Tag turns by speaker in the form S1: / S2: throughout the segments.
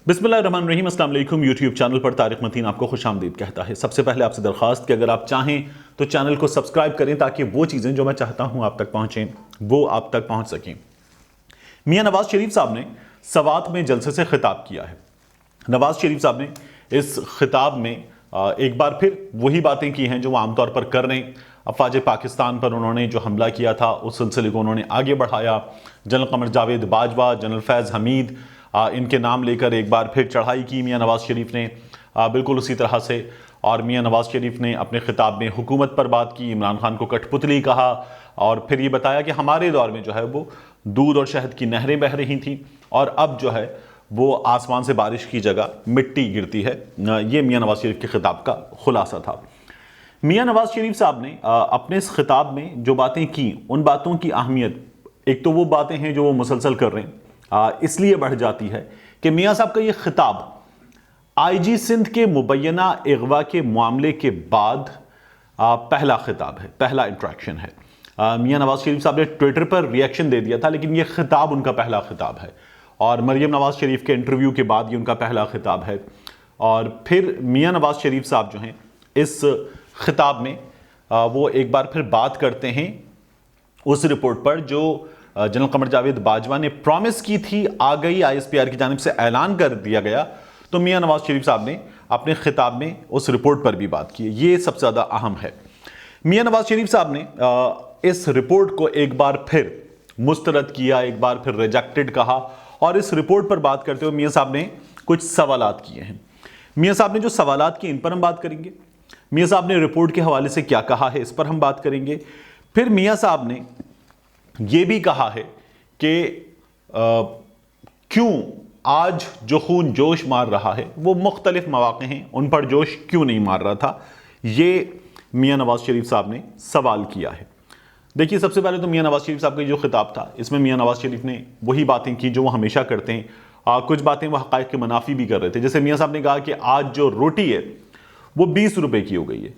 S1: बिस्मिल्लाहिर्रहमानिर्रहीम, अस्सलाम वालेकुम। यूट्यूब चैनल पर तारिक मतीन आपको खुशामदीद कहता है। सबसे पहले आपसे दरख्वास्त कि अगर आप चाहें तो चैनल को सब्सक्राइब करें ताकि वो चीज़ें जो मैं चाहता हूं आप तक पहुंचें वो आप तक पहुंच सकें। मियां नवाज शरीफ साहब ने सवात में जलसे से खिताब किया है। नवाज शरीफ साहब ने इस खिताब में एक बार फिर वही बातें की हैं जो वो आमतौर पर कर रहे हैं। अफवाज पाकिस्तान पर उन्होंने जो हमला किया था उस सिलसिले को उन्होंने आगे बढ़ाया। जनरल कमर जावेद बाजवा, जनरल फैज़ हमीद, इनके नाम लेकर एक बार फिर चढ़ाई की मियां नवाज शरीफ ने बिल्कुल उसी तरह से। और मियां नवाज शरीफ ने अपने खिताब में हुकूमत पर बात की, इमरान खान को कठपुतली कहा और फिर ये बताया कि हमारे दौर में जो है वो दूध और शहद की नहरें बह रही थीं और अब जो है वो आसमान से बारिश की जगह मिट्टी गिरती है। ये मियां नवाज शरीफ के खिताब का खुलासा था। मियां नवाज शरीफ साहब ने अपने इस खिताब में जो बातें की उन बातों की अहमियत, एक तो वो बातें हैं जो वो मुसलसल कर रहे हैं, इसलिए बढ़ जाती है कि मियां साहब का ये खिताब आईजी सिंध के मुबैना अगवा के मामले के बाद पहला खिताब है, पहला इंट्रैक्शन है। मियां नवाज शरीफ साहब ने ट्विटर पर रिएक्शन दे दिया था, लेकिन ये खिताब उनका पहला खिताब है और मरियम नवाज शरीफ के इंटरव्यू के बाद ये उनका पहला खिताब है। और फिर मियां नवाज शरीफ साहब जो हैं इस खिताब में वो एक बार फिर बात करते हैं उस रिपोर्ट पर जो जनरल कमर जावेद बाजवा ने प्रॉमिस की थी, आ गई, आईएसपीआर की जानिब से ऐलान कर दिया गया। तो मियां नवाज शरीफ साहब ने अपने खिताब में उस रिपोर्ट पर भी बात की। ये सबसे ज़्यादा अहम है। मियां नवाज शरीफ साहब ने इस रिपोर्ट को एक बार फिर मुस्तरद किया, एक बार फिर रिजेक्टेड कहा और इस रिपोर्ट पर बात करते हुए मियां साहब ने कुछ सवालात किए हैं। मियां साहब ने जो सवालात किए इन पर हम बात करेंगे। मियां साहब ने रिपोर्ट के हवाले से क्या कहा है इस पर हम बात करेंगे। फिर मियां साहब ने यह भी कहा है कि क्यों आज जो खून जोश मार रहा है वो मुख्तलिफ मौक़े हैं, उन पर जोश क्यों नहीं मार रहा था, ये मियां नवाज शरीफ साहब ने सवाल किया है। देखिए, सबसे पहले तो मियां नवाज शरीफ साहब का जो खिताब था इसमें मियां नवाज शरीफ ने वही बातें की जो वो हमेशा करते हैं। कुछ बातें वो हक़ाइक़ के मुनाफी भी कर रहे थे। जैसे मियां साहब ने कहा कि आज जो रोटी है वो 20 रुपए की हो गई है।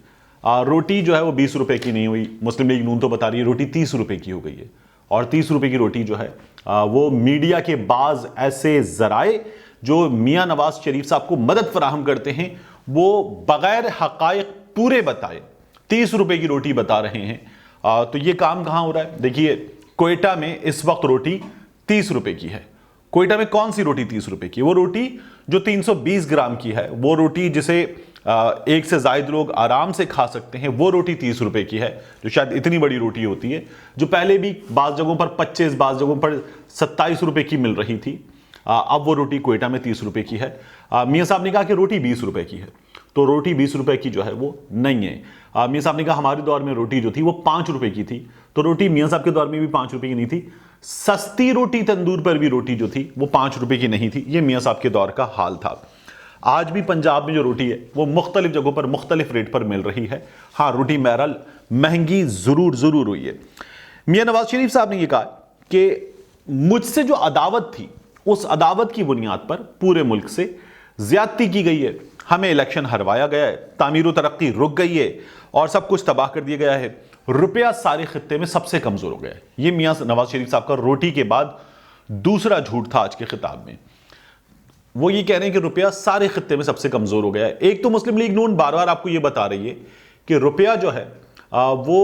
S1: रोटी जो है वो 20 रुपए की नहीं हुई। मुस्लिम लीग नून तो बता रही है रोटी 30 रुपए की हो गई है और 30 रुपए की रोटी जो है वो मीडिया के बाज ऐसे जराए जो मियां नवाज शरीफ साहब को मदद फराहम करते हैं वो बगैर हक़ाइक़ पूरे बताए 30 रुपए की रोटी बता रहे हैं। तो ये काम कहां हो रहा है? देखिए, कोयटा में इस वक्त रोटी 30 रुपए की है। कोयटा में कौन सी रोटी 30 रुपए की? वो रोटी जो 320 ग्राम की है, वो रोटी जिसे एक से ज्यादा लोग आराम से खा सकते हैं, वो रोटी 30 रुपए की है, जो शायद इतनी बड़ी रोटी होती है, जो पहले भी बाज़ जगहों पर 25, बाज़ जगहों पर 27 रुपए की मिल रही थी। अब वो रोटी कोयटा में 30 रुपए की है। मियां साहब ने कहा कि रोटी 20 रुपए की है, तो रोटी 20 रुपए की जो है वो नहीं है। मियां साहब ने कहा हमारे दौर में रोटी जो थी वो 5 रुपए की थी, तो रोटी मियां साहब के दौर में भी 5 रुपए की नहीं थी। सस्ती रोटी तंदूर पर भी रोटी जो थी वो 5 रुपए की नहीं थी। ये मियां साहब के दौर का हाल था। आज भी पंजाब में जो रोटी है वो मुख्तलिफ जगहों पर मुख्तलिफ रेट पर मिल रही है। हाँ, रोटी बहरहाल महंगी जरूर हुई है। मियां नवाज शरीफ साहब ने यह कहा कि मुझसे जो अदावत थी उस अदावत की बुनियाद पर पूरे मुल्क से ज्यादती की गई है, हमें इलेक्शन हरवाया गया है, तामीर तरक्की रुक गई है और सब कुछ तबाह कर दिया गया है, रुपया सारे खित्ते में सबसे कमजोर हो गया है। यह मियां नवाज शरीफ साहब का रोटी के बाद दूसरा झूठ था आज के खिताब में। वो ये कह रहे हैं कि रुपया सारे खित्ते में सबसे कमजोर हो गया है। एक तो मुस्लिम लीग नून बार बार आपको ये बता रही है कि रुपया जो है वो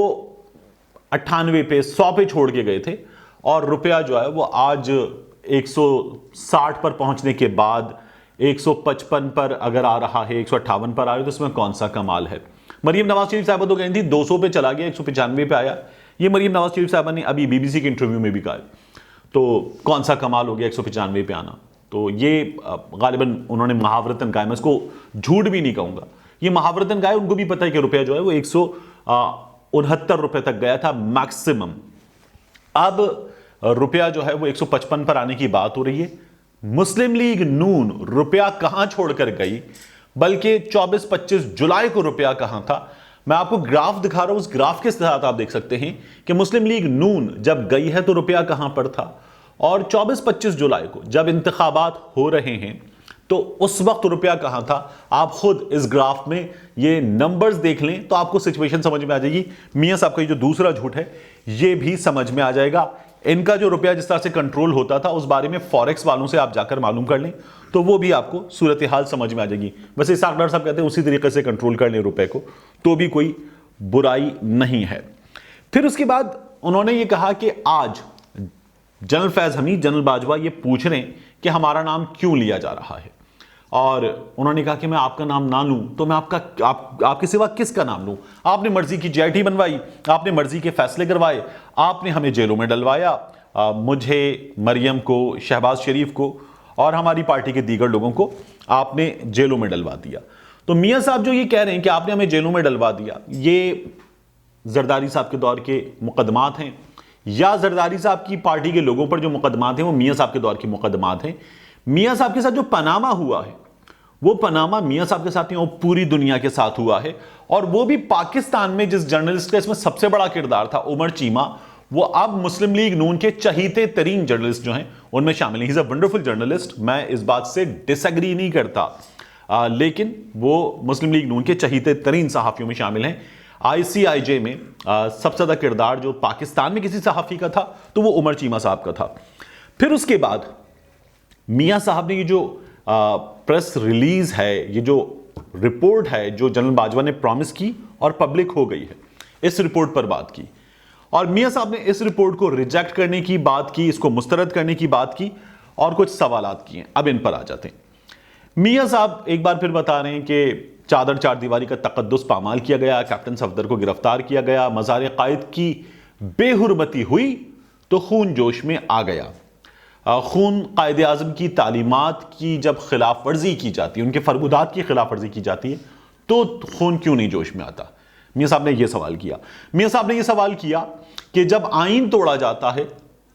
S1: 98 पे 100 पे छोड़ के गए थे और रुपया जो है वो आज 160 पर पहुंचने के बाद 155 पर अगर आ रहा है, 158 पर आ रहा है, तो इसमें कौन सा कमाल है। मरियम नवाज शरीफ साहबा तो कहती थी 200 पे चला गया, 195 पे आया। ये मरियम नवाज शरीफ साहबा ने अभी बीबीसी के इंटरव्यू में भी कहा। तो कौन सा कमाल हो गया 195 पे आना? तो ये गालिबन उन्होंने महावरतन कहा, मैं इसको झूठ भी नहीं कहूंगा, ये महावरतन कहा है। उनको भी पता है कि रुपया जो है वो 169 रुपए तक गया था मैक्सिमम। अब रुपया जो है वो 155 पर आने की बात हो रही है। मुस्लिम लीग नून रुपया कहां छोड़कर गई, बल्कि 24-25 जुलाई को रुपया कहां था। मैं आपको ग्राफ दिखा रहा हूं, उस ग्राफ के साथ आप देख सकते हैं कि मुस्लिम लीग नून जब गई है तो रुपया कहां पर था और 24-25 जुलाई को जब इंतखाबात हो रहे हैं तो उस वक्त रुपया कहां था। आप खुद इस ग्राफ में ये नंबर्स देख लें तो आपको सिचुएशन समझ में आ जाएगी। मियां साहब का जो दूसरा झूठ है ये भी समझ में आ जाएगा इनका जो रुपया जिस तरह से कंट्रोल होता था उस बारे में फॉरेक्स वालों से आप जाकर मालूम कर लें तो वो भी आपको सूरत हाल समझ में आ जाएगी। वैसे इसाक डार साहब कहते हैं उसी तरीके से कंट्रोल कर लें रुपए को तो भी कोई बुराई नहीं है। फिर उसके बाद उन्होंने ये कहा कि आज जनरल फैज हमीद, जनरल बाजवा ये पूछ रहे हैं कि हमारा नाम क्यों लिया जा रहा है, और उन्होंने कहा कि मैं आपका नाम ना लूं तो मैं आपके सिवा किसका नाम लूं। आपने मर्जी की JIT बनवाई, आपने मर्जी के फैसले करवाए, आपने हमें जेलों में डलवाया, मुझे, मरियम को, शहबाज शरीफ को और हमारी पार्टी के दीगर लोगों को आपने जेलों में डलवा दिया। तो मियां साहब जो ये कह रहे हैं कि आपने हमें जेलों में डलवा दिया, ये जरदारी साहब के दौर के मुकदमात हैं या जरदारी साहब की पार्टी के लोगों पर जो मुकदमात हैं वो मियां साहब के दौर के मुकदमात हैं। मियां साहब के साथ जो पनामा हुआ है वो पनामा मियां साहब के साथ नहीं, वो पूरी दुनिया के साथ हुआ है, और वो भी पाकिस्तान में जिस जर्नलिस्ट का इसमें सबसे बड़ा किरदार था उमर चीमा, वो अब मुस्लिम लीग नून के चहीते तरीन जर्नलिस्ट जो हैं उनमें शामिल है। He is a wonderful journalist, मैं इस बात से डिसएग्री नहीं करता, लेकिन वो मुस्लिम लीग नून के चहीते तरीन सहाफियों में शामिल हैं। ICIJ में सबसे ज्यादा किरदार जो पाकिस्तान में किसी सहाफी का था तो वो उमर चीमा साहब का था। फिर उसके बाद मियां साहब ने ये जो प्रेस रिलीज है, ये जो रिपोर्ट है जो जनरल बाजवा ने प्रॉमिस की और पब्लिक हो गई है, इस रिपोर्ट पर बात की, और मियां साहब ने इस रिपोर्ट को रिजेक्ट करने की बात की, इसको मुस्तरद करने की बात की और कुछ सवालात किए। अब इन पर आ जाते हैं। मियां साहब एक बार फिर बता रहे हैं कि चादर चार दीवारी का तकद्दुस पामाल किया गया, कैप्टन सफदर को गिरफ्तार किया गया, मज़ार कायद की बेहुरमती हुई तो खून जोश में आ गया। खून कायदे आज़म की तालीमात की जब खिलाफ वर्जी की जाती है, उनके फरमुदात की खिलाफ वर्जी की जाती है तो खून क्यों नहीं जोश में आता। मियां साहब ने यह सवाल किया। मियां साहब ने यह सवाल किया कि जब आइन तोड़ा जाता है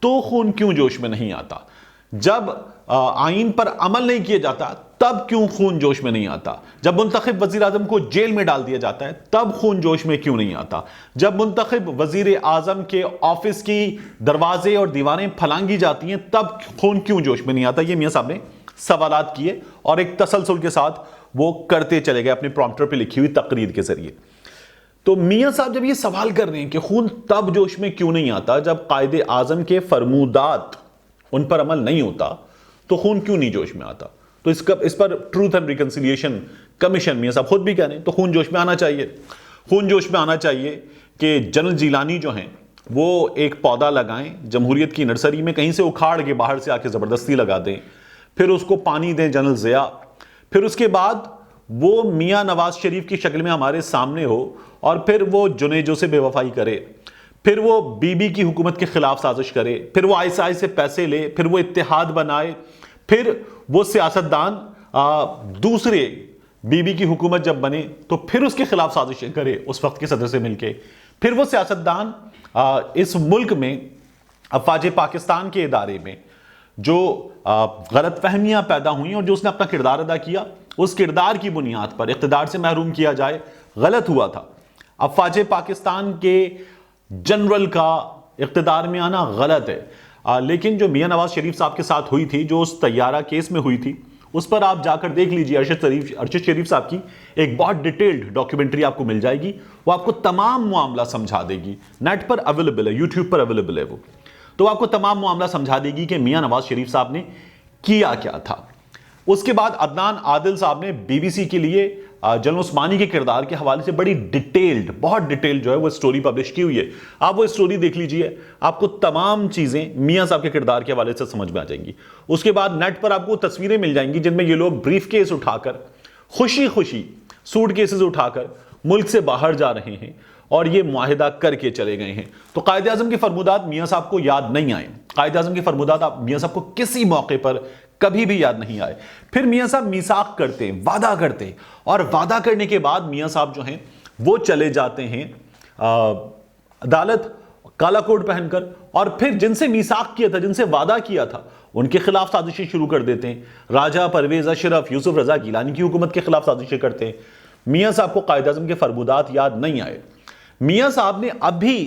S1: तो खून क्यों जोश में नहीं आता, जब आइन पर अमल नहीं किया जाता तब क्यों खून जोश में नहीं आता, जब मुंतखब वजीर आजम को जेल में डाल दिया जाता है तब खून जोश में क्यों नहीं आता, जब मुंतखब वजीर आजम के ऑफिस की दरवाजे और दीवारें फलांगी जाती हैं तब खून क्यों जोश में नहीं आता। ये मियां साहब ने सवालात किए और एक तसलसल के साथ वो करते चले गए अपने प्रॉम्प्टर पर लिखी हुई तकरीर के जरिए। तो मियां साहब जब ये सवाल कर रहे हैं कि खून तब जोश में क्यों नहीं आता जब कायदे आजम के फरमूदात उन पर अमल नहीं होता तो खून क्यों नहीं जोश में आता, तो इस पर ट्रूथ एंड रिकंसिलिएशन कमीशन मियां साहब खुद भी कह रहे हैं तो खून जोश में आना चाहिए। खून जोश में आना चाहिए कि जनरल जिलानी जो हैं वो एक पौधा लगाएं जमहूरियत की नर्सरी में, कहीं से उखाड़ के बाहर से आके ज़बरदस्ती लगा दें, फिर उसको पानी दें जनरल ज़िया, फिर उसके बाद वो मियां नवाज शरीफ की शक्ल में हमारे सामने हो और फिर वो जुनेजो से बेवफाई करे, फिर वो बीबी की हुकूमत के खिलाफ साजिश करे, फिर वो ISI से पैसे ले, फिर वो इत्तेहाद बनाए, फिर वो सियासतदान दूसरे बीबी की हुकूमत जब बने तो फिर उसके खिलाफ साजिशें करे उस वक्त के सदर से मिलके, फिर वो सियासतदान इस मुल्क में अफवाज पाकिस्तान के इदारे में जो गलत फहमियां पैदा हुई और जो उसने अपना किरदार अदा किया उस किरदार की बुनियाद पर इक़्तिदार से महरूम किया जाए, गलत हुआ था। अफवाज पाकिस्तान के जनरल का इक़्तिदार में आना गलत है, लेकिन जो मियां नवाज शरीफ साहब के साथ हुई थी, जो उस तैयारा केस में हुई थी, उस पर आप जाकर देख लीजिए। अरशद शरीफ साहब की एक बहुत डिटेल्ड डॉक्यूमेंट्री आपको मिल जाएगी, वो आपको तमाम मामला समझा देगी। नेट पर अवेलेबल है, यूट्यूब पर अवेलेबल है वो, तो आपको तमाम मामला समझा देगी कि मियां नवाज शरीफ साहब ने किया क्या था। उसके बाद अदनान आदिल साहब ने BBC के लिए जनरल उस्मानी के किरदार के हवाले से बड़ी डिटेल्ड, बहुत डिटेल्ड जो है वो स्टोरी पब्लिश की हुई है। आप वो स्टोरी देख लीजिए, आपको तमाम चीजें मियां साहब के किरदार के हवाले से समझ में आ जाएंगी। उसके बाद नेट पर आपको तस्वीरें मिल जाएंगी जिनमें ये लोग ब्रीफ केस उठाकर खुशी खुशी सूट केसेस उठाकर मुल्क से बाहर जा रहे हैं और ये मुआहिदा करके चले गए हैं। तो कायदे आज़म के फरमुदात मियां साहब को याद नहीं आए, कायदे आज़म के फरमुदात आप मियां साहब को किसी मौके पर कभी भी याद नहीं आए। फिर मियां साहब मीसाक करते, वादा करते, और वादा करने के बाद मियां साहब जो हैं वो चले जाते हैं अदालत काला कोट पहनकर, और फिर जिनसे मीसाक किया था, जिनसे वादा किया था, उनके खिलाफ साजिशें शुरू कर देते हैं। राजा परवेज अशरफ, यूसुफ रजा गिलानी की हुकूमत के खिलाफ साजिशें करते हैं। मियां साहब को कायदे आज़म के फरमुदात याद नहीं आए। मियां साहब ने अभी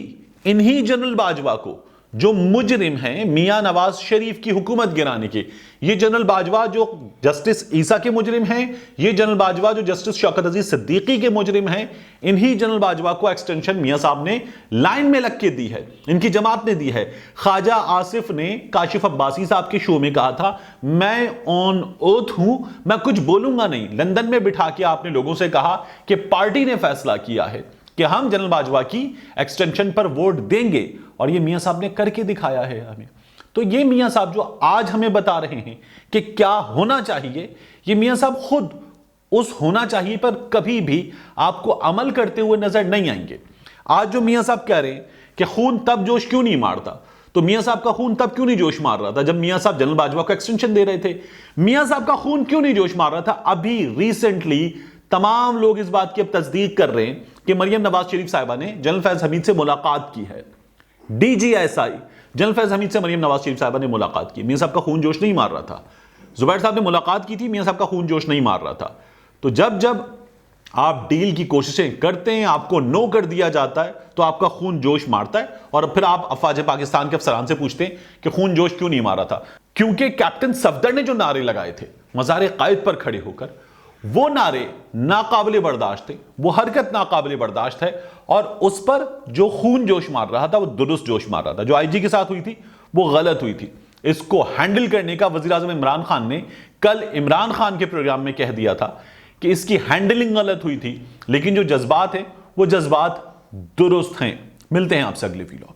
S1: इन्हीं जनरल बाजवा को जो मुजरिम हैं मियां नवाज शरीफ की हुकूमत गिराने के, ये जनरल बाजवा जो जस्टिस ईसा के मुजरिम हैं, ये जनरल बाजवा जो जस्टिस शौकत अजीज सिद्दीकी के मुजरिम हैं, इन्हीं जनरल बाजवा को एक्सटेंशन मियां साहब ने लाइन में लग के दी है, इनकी जमात ने दी है। ख्वाजा आसिफ ने काशिफ अब्बासी साहब के शो में कहा था, मैं ऑन ओथ हूं, मैं कुछ बोलूंगा नहीं। लंदन में बिठा के आपने लोगों से कहा कि पार्टी ने फैसला किया है कि हम जनरल बाजवा की एक्सटेंशन पर वोट देंगे, और ये मियां साहब ने करके दिखाया है हमें। तो ये मियां साहब जो आज हमें बता रहे हैं कि क्या होना चाहिए, ये मियां साहब खुद उस होना चाहिए पर कभी भी आपको अमल करते हुए नजर नहीं आएंगे। आज जो मियां साहब कह रहे हैं कि खून तब जोश क्यों नहीं मारता, तो मियां साहब का खून तब क्यों नहीं जोश मार रहा था जब मियां साहब जनरल बाजवा को एक्सटेंशन दे रहे थे? मियां साहब का खून क्यों नहीं जोश मार रहा था? अभी रिसेंटली तमाम लोग इस बात की अब तस्दीक कर रहे हैं कि मरियम नवाज शरीफ साहिबा ने जनरल फैज हमीद से मुलाकात की है। DGSI जनरल फैज हमीद से मरियम नवाज शरीफ साहिबा ने मुलाकात की। मियां साहब का खून जोश नहीं मार रहा था। जुबैर साहब ने मुलाकात की थी, मियां साहब का खून जोश नहीं मार रहा था। तो जब जब आप डील की कोशिशें करते हैं, आपको नो कर दिया जाता है, तो आपका खून जोश मारता है, और फिर आप अफवाज पाकिस्तान के अफसरान से पूछते हैं कि खून जोश क्यों नहीं मारा था? क्योंकि कैप्टन सफदर ने जो नारे लगाए थे मज़ार कायद पर खड़े होकर, वो नारे नाकाबिले बर्दाश्त थे, वो हरकत नाकाबिले बर्दाश्त है, और उस पर जो खून जोश मार रहा था वो दुरुस्त जोश मार रहा था। जो IG के साथ हुई थी वो गलत हुई थी। इसको हैंडल करने का वज़ीर आज़म इमरान खान ने कल इमरान खान के प्रोग्राम में कह दिया था कि इसकी हैंडलिंग गलत हुई थी, लेकिन जो जज्बात हैं वो जज्बात दुरुस्त हैं। मिलते हैं आपसे अगले वीडियो।